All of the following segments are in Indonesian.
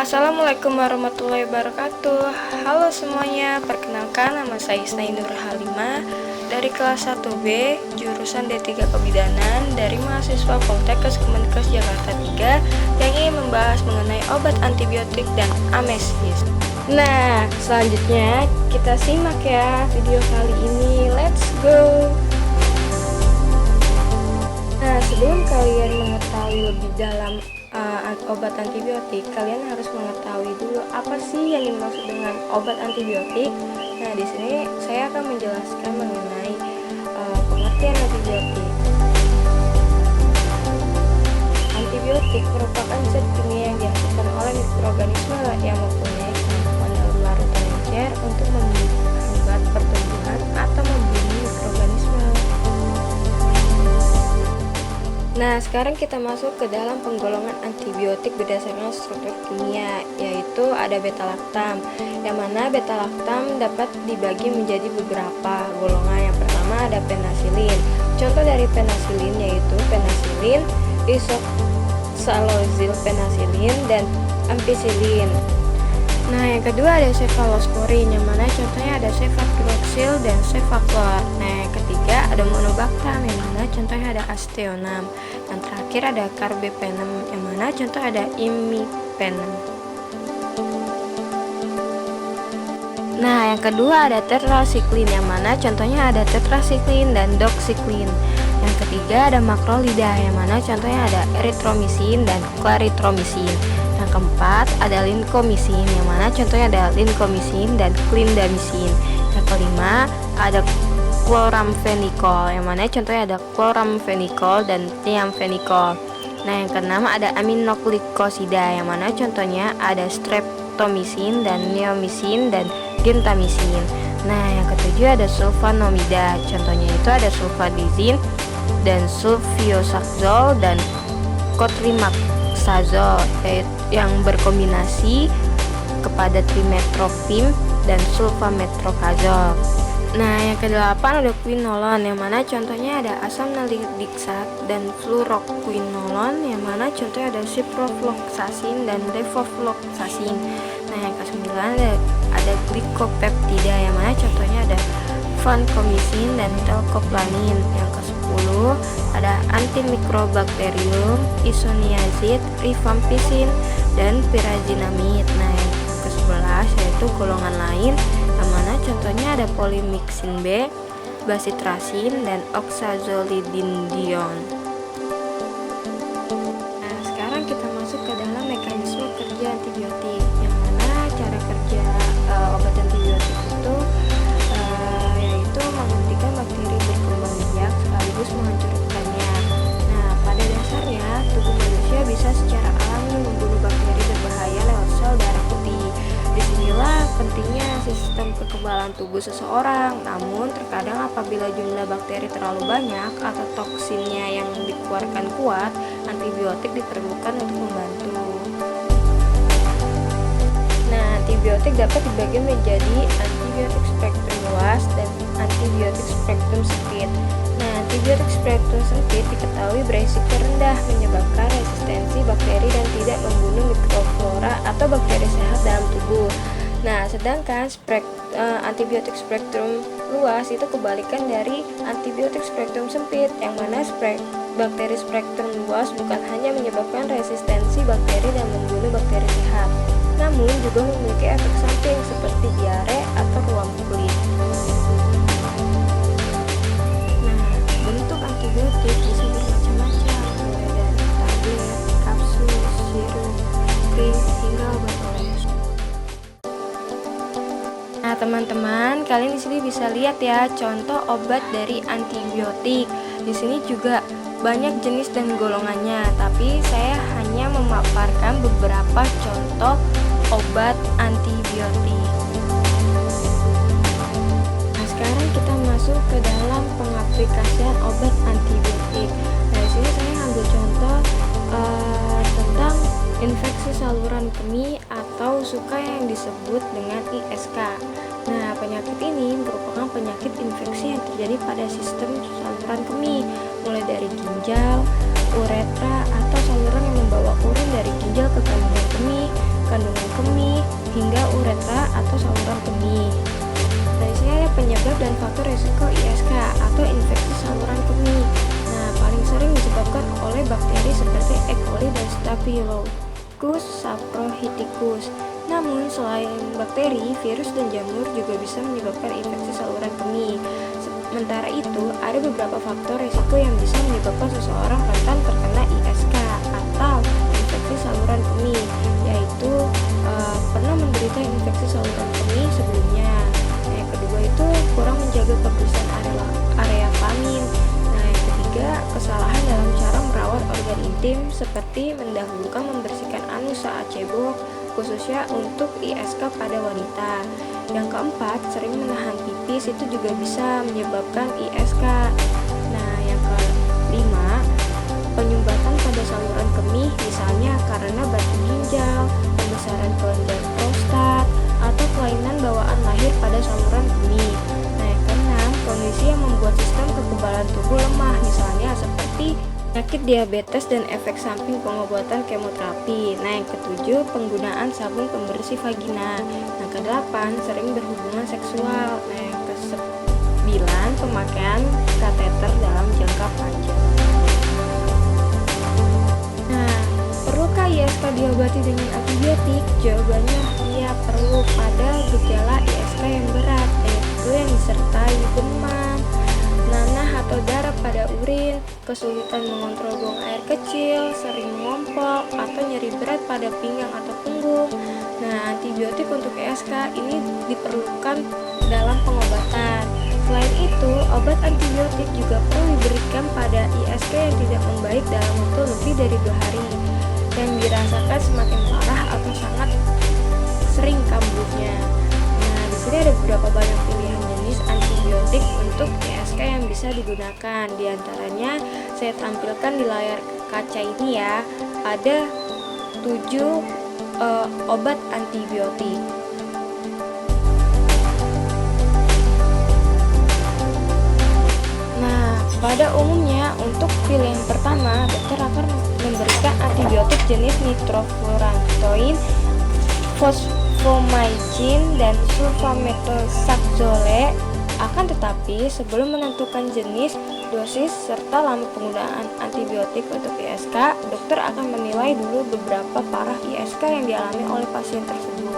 Assalamualaikum warahmatullahi wabarakatuh. Halo semuanya, perkenalkan nama saya Isnai Nur Halimah dari kelas 1B jurusan D3 Kebidanan dari mahasiswa Poltekkes Kemenkes Jakarta 3 yang ingin membahas mengenai obat antibiotik dan amesis. Nah, selanjutnya kita simak ya video kali ini. Let's go. Nah, sebelum kalian mengetahui lebih dalam obat antibiotik, kalian harus mengetahui dulu apa sih yang dimaksud dengan obat antibiotik. Nah, di sini saya akan menjelaskan mengenai pengertian antibiotik. Antibiotik merupakan zat kimia yang dihasilkan oleh mikroorganisme yang mempunyai kemampuan dalam larutan encer untuk menghambat pertumbuhan atau membunuh mikroorganisme. Nah, sekarang kita masuk ke dalam penggolongan antibiotik berdasarkan struktur kimia, yaitu ada beta-laktam, yang mana beta-laktam dapat dibagi menjadi beberapa golongan. Yang pertama ada penasilin. Contoh dari penasilin yaitu penasilin, isoxazolil penasilin, dan ampicillin. Nah, yang kedua ada cefalosporin, yang mana contohnya ada cefacloxacil dan cefaclor. Nah, yang ketiga ada monobactam, yang mana contohnya ada aztreonam. Yang terakhir ada carbapenem, yang mana contoh ada imipenem. Nah, yang kedua ada tetrasiklin, yang mana contohnya ada tetrasiklin dan doxycycline. Yang ketiga ada makrolida, yang mana contohnya ada erythromycin dan clarithromycin. Yang keempat ada lincomycin, yang mana contohnya ada lincomycin dan clindamycin. Yang kelima ada chloramphenicol, yang mana contohnya ada chloramphenicol dan thiamphenicol. Nah, yang keenam ada aminoglikosida, yang mana contohnya ada streptomycin dan neomycin dan gentamicin. Nah, yang ketujuh ada sulfanomida, contohnya itu ada sulfadizin dan sulfioxazole dan cotrimoxazole, yang berkombinasi kepada trimetropim dan sulfametrokazol. Nah, yang kedelapan ada quinolon, yang mana contohnya ada asam nalidiksat dan fluoroquinolon, yang mana contohnya ada ciprofloxacin dan levofloxacin. Nah, yang kesembilan ada glikopeptida, yang mana contohnya ada vancomycin dan telcoplanin. Yang ke-10 ada antimikrobakterium, isoniazid, rifampicin, dan pyrazinamid. Nah, yang ke-11 yaitu golongan lain, yang mana contohnya ada polymyxin B, bacitracin, dan oxazolidindion. Nah, sekarang kita masuk ke dalam mekanisme kerja antibiotik, yang mana cara kerja obat antibiotik itu yaitu menghentikan bakteri berkembang biak sekaligus menghancurkannya. Nah, pada dasarnya tubuh manusia bisa secara alami membunuh bakteri berbahaya lewat sel darah putih. Disinilah pentingnya sistem kekebalan tubuh seseorang. Namun terkadang apabila jumlah bakteri terlalu banyak atau toksinnya yang dikeluarkan kuat, antibiotik diperlukan untuk membantu. Nah, antibiotik dapat dibagi menjadi antibiotik spektrum luas dan antibiotik spektrum sempit. Nah, antibiotik spektrum sempit diketahui beresiko rendah, menyebabkan resistensi bakteri dan tidak membunuh mikroflora atau bakteri sehat dalam tubuh. Nah, sedangkan antibiotik spektrum luas itu kebalikan dari antibiotik spektrum sempit, yang mana bakteri spektrum luas bukan hanya menyebabkan resistensi bakteri dan membunuh bakteri sehat, namun juga memiliki efek samping seperti diare atau ruam kulit. Nah, bentuk antibiotik bisa bermacam-macam, mulai dari tablet, kapsul, sirup, krim, hingga obat oles. Nah, teman-teman, kalian di sini bisa lihat ya contoh obat dari antibiotik. Di sini juga banyak jenis dan golongannya, tapi saya hanya memaparkan beberapa contoh obat antibiotik. Nah, sekarang kita masuk ke dalam pengaplikasian obat antibiotik. Nah, di sini saya ambil contoh tentang infeksi saluran kemih atau suka yang disebut dengan ISK. Nah, penyakit ini merupakan penyakit infeksi yang terjadi pada sistem saluran kemih, mulai dari ginjal, uretra, atau saluran yang membawa urin dari ginjal ke kandungan kemih, kandungan dan faktor resiko ISK atau infeksi saluran kemih. Nah, paling sering disebabkan oleh bakteri seperti E. coli dan Staphylococcus saprophyticus. Namun, selain bakteri, virus dan jamur juga bisa menyebabkan infeksi saluran kemih. Sementara itu, ada beberapa faktor resiko yang bisa menyebabkan seseorang rentan terkena ISK atau infeksi saluran kemih, yaitu pernah menderita infeksi saluran kemih sebelumnya. Nah, yang kedua itu kurang menjaga kebersihan area kelamin. Nah, yang ketiga, kesalahan dalam cara merawat organ intim seperti mendahulukan membersihkan anus saat cebok, khususnya untuk ISK pada wanita. Yang keempat, sering menahan pipis itu juga bisa menyebabkan ISK. Nah, yang kelima, penyumbatan pada saluran kemih misalnya karena batu ginjal, pembesaran kelenjar prostat, atau kelainan bawaan lahir pada saluran kemih. Nah, yang keenam, kondisi yang membuat sistem kekebalan tubuh lemah misalnya seperti penyakit diabetes dan efek samping pengobatan kemoterapi. Nah, yang ketujuh, penggunaan sabun pembersih vagina. Yang kedelapan, sering berhubungan seksual. Nah, yang kesembilan, pemakaian kateter dalam jangka panjang. Nah, perlukah ISK diobati dengan antibiotik? Jawabannya iya, perlu pada gejala ISK yang berat, yaitu yang disertai demam, nanah atau darah pada urin, kesulitan mengontrol buang air kecil, sering ngompol, atau nyeri berat pada pinggang atau punggung. Nah, antibiotik untuk ISK ini diperlukan dalam pengobatan. Selain itu, obat antibiotik juga perlu diberikan pada ISK yang tidak membaik dalam waktu lebih dari 2 hari, yang dirasakan semakin parah atau sangat sering kambuhnya. Nah, di sini ada beberapa banyak pilihan jenis antibiotik untuk ISK yang bisa digunakan. Di antaranya saya tampilkan di layar kaca ini ya, ada 7 obat antibiotik. Nah, pada umumnya untuk pilihan pertama, dokter akan memberikan antibiotik jenis nitrofurantoin, fosfomycin, dan sulfamethoxazole. Akan tetapi, sebelum menentukan jenis, dosis, serta lama penggunaan antibiotik untuk ISK, dokter akan menilai dulu beberapa parah ISK yang dialami oleh pasien tersebut.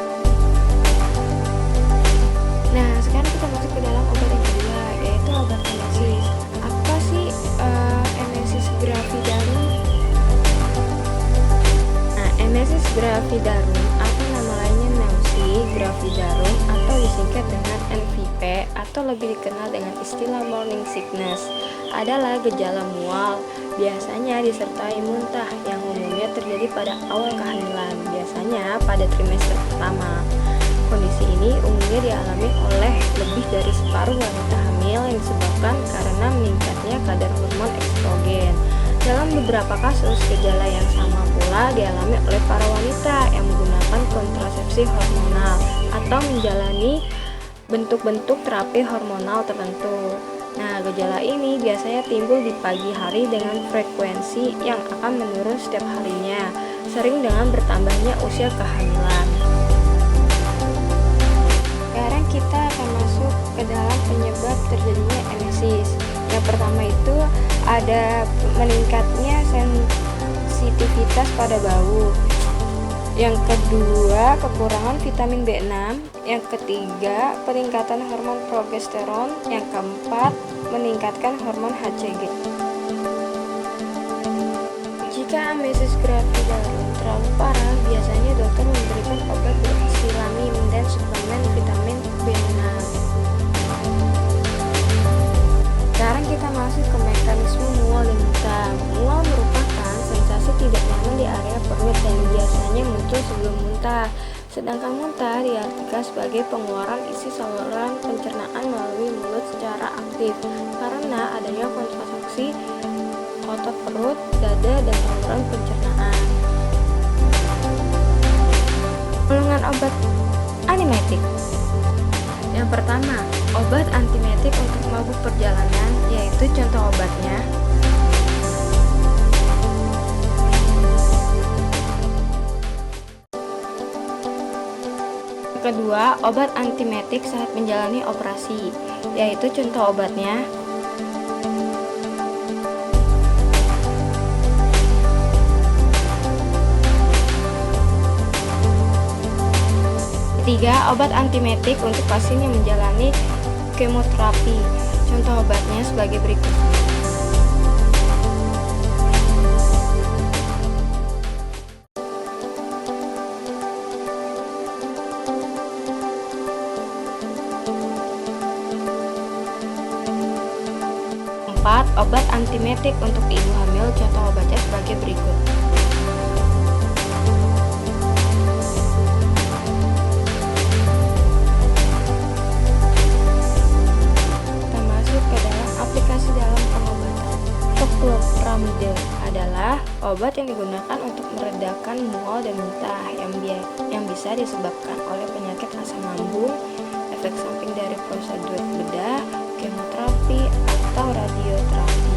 Nah, sekarang kita masuk ke dalam obat yang kedua, yaitu obat emesis. Apa sih emesis gravidarum? Nah, emesis gravidarum atau nama lainnya Nemsi gravidarum atau disingkat dengan NVP atau lebih dikenal dengan istilah morning sickness adalah gejala mual, biasanya disertai muntah yang umumnya terjadi pada awal kehamilan, biasanya pada trimester pertama. Kondisi ini umumnya dialami oleh lebih dari separuh wanita hamil yang disebabkan karena meningkatnya kadar hormon estrogen. Dalam beberapa kasus, gejala yang sama pula dialami oleh para wanita yang menggunakan kontrasepsi hormonal atau menjalani bentuk-bentuk terapi hormonal tertentu. Nah, gejala ini biasanya timbul di pagi hari dengan frekuensi yang akan menurun setiap harinya, sering dengan bertambahnya usia kehamilan. Sekarang kita akan masuk ke dalam penyebab terjadinya emesis. Yang pertama itu ada meningkatnya sensitivitas pada bau. Yang kedua, kekurangan vitamin B6. Yang ketiga, peningkatan hormon progesteron. Yang keempat, meningkatkan hormon HCG. Jika emesis gravidarum terlalu parah, biasanya dokter memberikan obat bersilamin dan suplemen vitamin B6. Sekarang kita masuk ke mekanisme mual dan muntah. Mual merupakan sensasi tidak nyaman di area perut dan biasanya muncul sebelum muntah. Sedangkan muntah diartikan sebagai pengeluaran isi saluran pencernaan melalui mulut secara aktif karena adanya kontraksi otot perut, dada, dan saluran pencernaan. Golongan obat antiemetik. Yang pertama, obat antiemetik untuk mabuk perjalanan, yaitu contoh obatnya kedua, obat antiemetik saat menjalani operasi. yaitu contoh obatnya. Ketiga, obat antiemetik untuk pasien yang menjalani kemoterapi. Contoh obatnya sebagai berikut. Empat, obat antiemetik untuk ibu hamil. Contoh obatnya sebagai berikut. Aplikasi dalam pengobatan. Metoclopramide adalah obat yang digunakan untuk meredakan mual dan muntah yang bisa disebabkan oleh penyakit asam lambung, efek samping dari prosedur bedah, kemoterapi, atau radioterapi.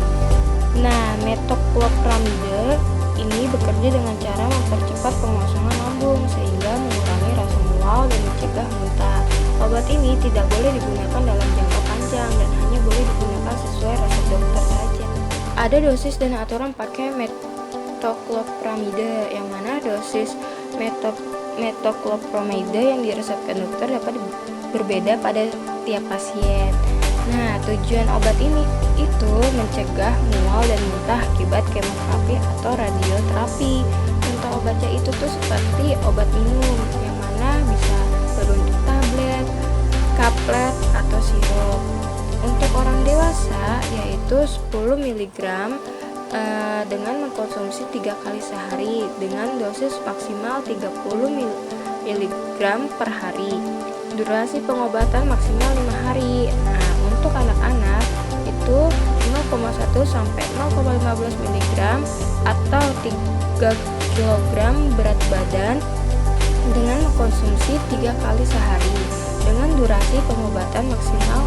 Nah, metoclopramide ini bekerja dengan cara mempercepat pengosongan lambung sehingga mengurangi rasa mual dan mencegah muntah. Obat ini tidak boleh digunakan dalam jangka panjang dan hanya boleh digunakan sesuai resep dokter saja. Ada dosis dan aturan pakai metoclopramide, yang mana dosis metoclopramide yang diresepkan dokter dapat berbeda pada tiap pasien. Nah, tujuan obat ini itu mencegah mual dan muntah akibat kemoterapi atau radioterapi. Contoh obatnya itu tuh seperti obat minum, yang mana bisa berbentuk tablet, kaplet, atau sirup. Untuk orang dewasa yaitu 10 mg dengan mengkonsumsi 3 kali sehari dengan dosis maksimal 30 mg per hari. Durasi pengobatan maksimal 5 hari. Nah, untuk anak-anak itu 0,1 sampai 0,15 mg atau 3 kg berat badan dengan mengkonsumsi 3 kali sehari dengan durasi pengobatan maksimal